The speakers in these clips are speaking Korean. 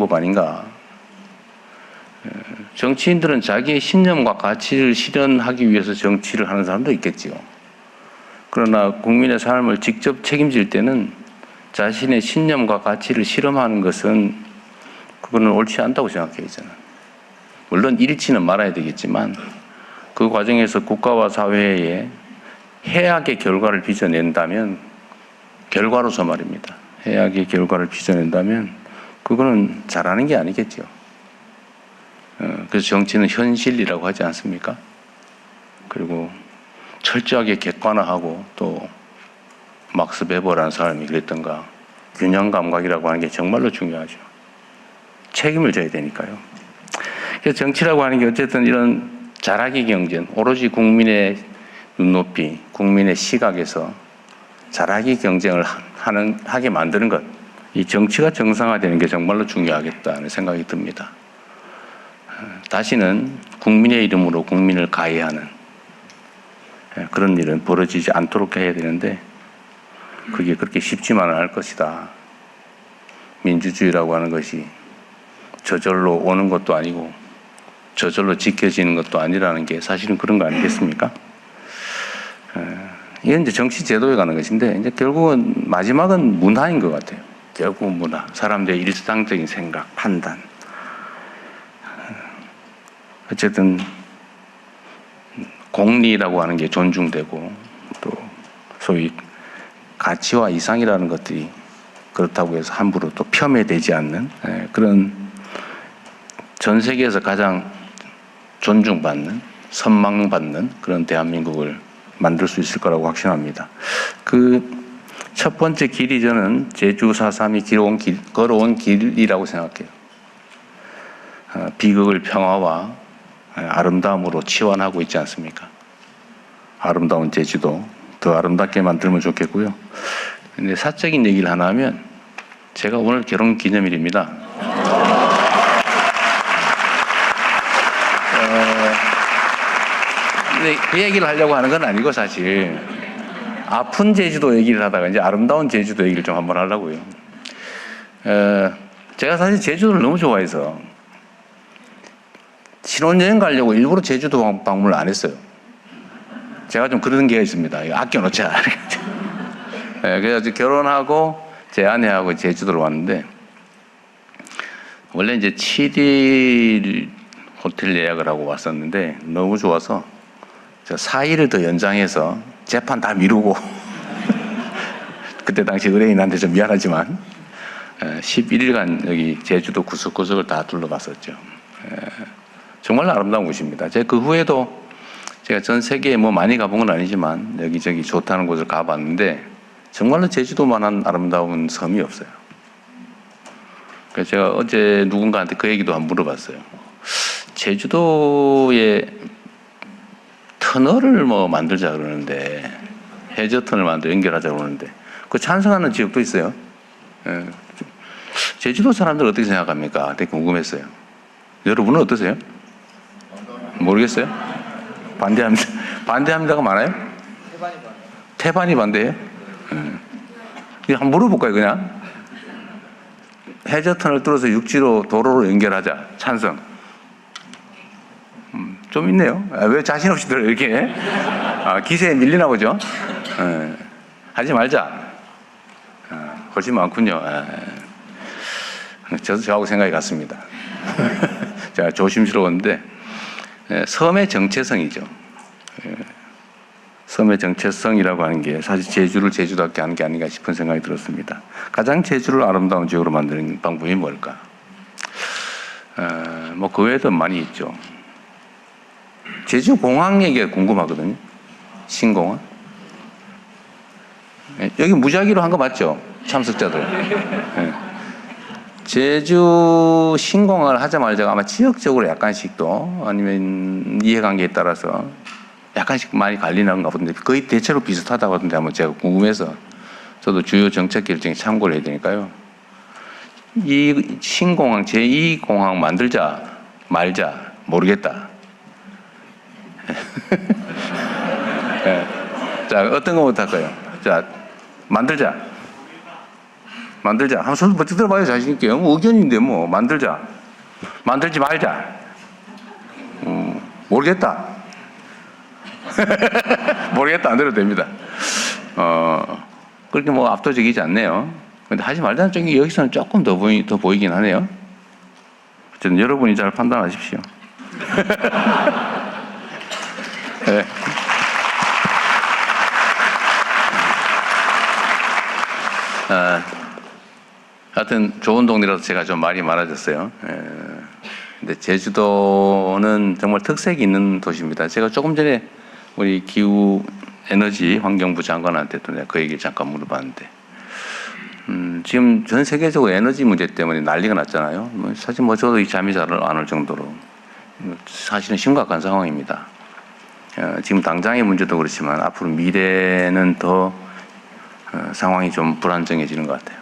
법 아닌가. 정치인들은 자기의 신념과 가치를 실현하기 위해서 정치를 하는 사람도 있겠지요. 그러나 국민의 삶을 직접 책임질 때는 자신의 신념과 가치를 실험하는 것은 그거는 옳지 않다고 생각해요, 저는. 물론 잃지는 말아야 되겠지만 그 과정에서 국가와 사회에 해악의 결과를 빚어낸다면, 결과로서 말입니다. 해악의 결과를 빚어낸다면 그거는 잘하는 게 아니겠죠. 그래서 정치는 현실이라고 하지 않습니까? 그리고 철저하게 객관화하고, 또 막스 베버라는 사람이 그랬던가, 균형 감각이라고 하는 게 정말로 중요하죠. 책임을 져야 되니까요. 그래서 정치라고 하는 게 어쨌든 이런 잘하기 경쟁, 오로지 국민의 눈높이, 국민의 시각에서 잘하기 경쟁을 하게 만드는 것, 이 정치가 정상화되는 게 정말로 중요하겠다는 생각이 듭니다. 다시는 국민의 이름으로 국민을 가해하는 그런 일은 벌어지지 않도록 해야 되는데, 그게 그렇게 쉽지만은 않을 것이다. 민주주의라고 하는 것이 저절로 오는 것도 아니고 저절로 지켜지는 것도 아니라는 게 사실은 그런 거 아니겠습니까? 이건 이제 정치 제도에 관한 것인데, 이제 결국은 마지막은 문화인 것 같아요. 결국은 문화. 사람들의 일상적인 생각, 판단. 어쨌든 공리라고 하는 게 존중되고, 또 소위 가치와 이상이라는 것들이 그렇다고 해서 함부로 또 폄훼되지 않는 그런 전 세계에서 가장 존중받는, 선망받는 그런 대한민국을 만들 수 있을 거라고 확신합니다. 그 첫 번째 길이 저는 제주 4.3이 걸어온 길이라고 생각해요. 비극을 평화와 아름다움으로 치환하고 있지 않습니까? 아름다운 제주도 더 아름답게 만들면 좋겠고요. 근데 사적인 얘기를 하나 하면, 제가 오늘 결혼 기념일입니다. 근데 그 얘기를 하려고 하는 건 아니고, 사실 아픈 제주도 얘기를 하다가 이제 아름다운 제주도 얘기를 좀 한번 하려고요. 제가 사실 제주도를 너무 좋아해서 신혼여행 가려고 일부러 제주도 방문을 안 했어요. 제가 좀 그런 게 있습니다. 이거 아껴놓자. 그래서 결혼하고 제 아내하고 제주도로 왔는데, 원래 이제 7일 호텔 예약을 하고 왔었는데 너무 좋아서 4일을 더 연장해서 재판 다 미루고 그때 당시 의뢰인한테 좀 미안하지만 11일간 여기 제주도 구석구석을 다 둘러봤었죠. 정말 아름다운 곳입니다. 제가 그 후에도 제가 전 세계에 뭐 많이 가본 건 아니지만 여기저기 좋다는 곳을 가봤는데 정말로 제주도만한 아름다운 섬이 없어요. 그래서 제가 어제 누군가한테 그 얘기도 한번 물어봤어요. 제주도에 터널을 뭐 만들자 그러는데, 해저터널 만들어 연결하자 그러는데 그 찬성하는 지역도 있어요. 제주도 사람들 어떻게 생각합니까? 되게 궁금했어요. 여러분은 어떠세요? 모르겠어요? 반대합니다. 반대합니다가 많아요? 태반이 반대해요? 한번 물어볼까요, 그냥? 해저터널 뚫어서 육지로 도로로 연결하자. 찬성. 좀 있네요. 왜 자신 없이 들어요, 이렇게? 기세에 밀리나 보죠? 하지 말자. 훨씬 많군요. 저도 저하고 생각이 같습니다. 제가 조심스러웠는데, 섬의 정체성이죠. 섬의 정체성이라고 하는 게 사실 제주를 제주답게 하는 게 아닌가 싶은 생각이 들었습니다. 가장 제주를 아름다운 지역으로 만드는 방법이 뭘까? 뭐 그 외에도 많이 있죠. 제주 공항 얘기가 궁금하거든요. 신공항. 여기 무작위로 한 거 맞죠? 참석자들. 제주 신공항을 하자마자 아마 지역적으로 약간씩 또 아니면 이해관계에 따라서 약간씩 많이 갈리는가 본데 거의 대체로 비슷하다고 하던데 한번 제가 궁금해서 저도 주요 정책 결정에 참고를 해야 되니까요. 이 신공항 제2공항 만들자 말자 모르겠다. 자, 어떤 거부터 할까요? 자, 만들자. 만들자. 한번 손 버뜩 들어봐요, 자신있게. 의견인데 뭐, 만들자. 만들지 말자. 모르겠다. 모르겠다. 안 들어도 됩니다. 그렇게 뭐 압도적이지 않네요. 근데 하지 말자는 쪽이 여기서는 조금 더 보이긴 하네요. 어쨌든 여러분이 잘 판단하십시오. 네. 하여튼 좋은 동네라서 제가 좀 말이 많아졌어요. 근데 제주도는 정말 특색이 있는 도시입니다. 제가 조금 전에 우리 기후 에너지 환경부 장관한테도 내가 그 얘기를 잠깐 물어봤는데, 지금 전 세계적으로 에너지 문제 때문에 난리가 났잖아요. 사실 뭐 저도 이 잠이 잘 안 올 정도로 사실은 심각한 상황입니다. 지금 당장의 문제도 그렇지만 앞으로 미래는 더 상황이 좀 불안정해지는 것 같아요.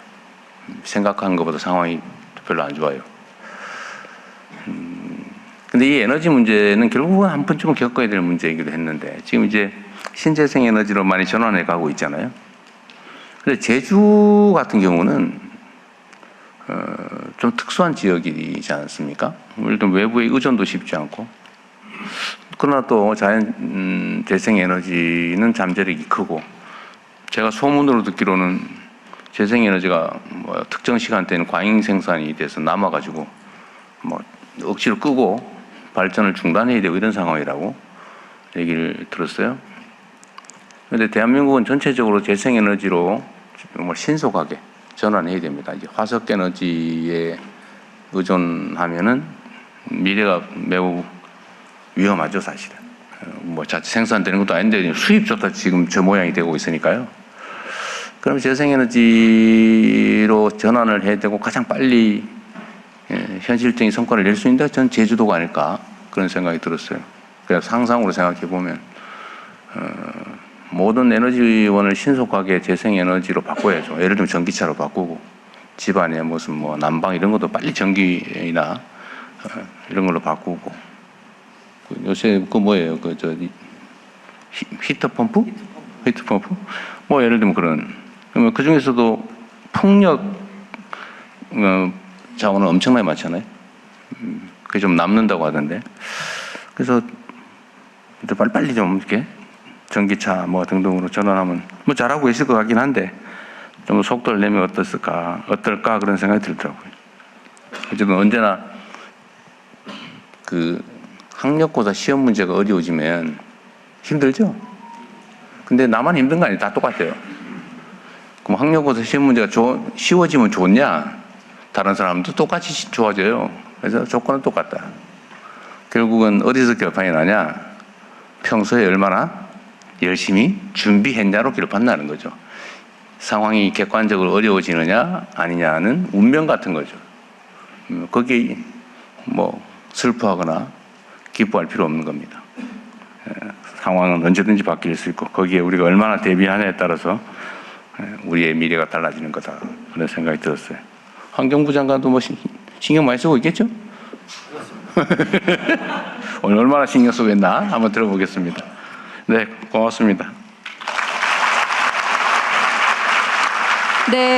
생각한 것보다 상황이 별로 안 좋아요. 근데 이 에너지 문제는 결국은 한 번쯤은 겪어야 될 문제이기도 했는데, 지금 이제 신재생 에너지로 많이 전환해 가고 있잖아요. 근데 제주 같은 경우는 좀 특수한 지역이지 않습니까? 예를 들면 외부의 의존도 쉽지 않고, 그러나 또 자연 재생 에너지는 잠재력이 크고, 제가 소문으로 듣기로는 재생 에너지가 뭐 특정 시간대에는 과잉 생산이 돼서 남아가지고 뭐 억지로 끄고 발전을 중단해야 되고 이런 상황이라고 얘기를 들었어요. 그런데 대한민국은 전체적으로 재생 에너지로 정말 신속하게 전환해야 됩니다. 이제 화석 에너지에 의존하면은 미래가 매우 위험하죠, 사실은. 뭐 자체 생산되는 것도 아닌데 수입조차 지금 저 모양이 되고 있으니까요. 그럼 재생에너지로 전환을 해야 되고 가장 빨리 현실적인 성과를 낼 수 있는 데가 전 제주도가 아닐까 그런 생각이 들었어요. 그래서 상상으로 생각해 보면 모든 에너지원을 신속하게 재생에너지로 바꿔야죠. 예를 들면 전기차로 바꾸고 집안에 무슨 뭐 난방 이런 것도 빨리 전기나 이런 걸로 바꾸고, 요새 그 뭐예요? 그 히터펌프? 히터펌프? 뭐 예를 들면 그러면 그 중에서도 풍력 자원은 엄청나게 많잖아요. 그게 좀 남는다고 하던데. 그래서 빨리 좀 이렇게 전기차 뭐 등등으로 전환하면 뭐 잘하고 계실 것 같긴 한데 좀 속도를 내면 어떨까 그런 생각이 들더라고요. 어쨌든 언제나 그 학력고사 시험 문제가 어려워지면 힘들죠? 근데 나만 힘든 거 아니에요. 다 똑같아요. 그럼 학력고사 시험 문제가 쉬워지면 좋냐? 다른 사람도 똑같이 좋아져요. 그래서 조건은 똑같다. 결국은 어디서 결판이 나냐? 평소에 얼마나 열심히 준비했냐로 결판나는 거죠. 상황이 객관적으로 어려워지느냐 아니냐는 운명 같은 거죠. 거기에 뭐 슬퍼하거나 기뻐할 필요 없는 겁니다. 상황은 언제든지 바뀔 수 있고 거기에 우리가 얼마나 대비하냐에 따라서 우리의 미래가 달라지는 거다 그런 생각이 들었어요. 환경부 장관도 뭐 신경 많이 쓰고 있겠죠? 오늘 얼마나 신경 쓰고 있나 한번 들어보겠습니다. 네, 고맙습니다. 네.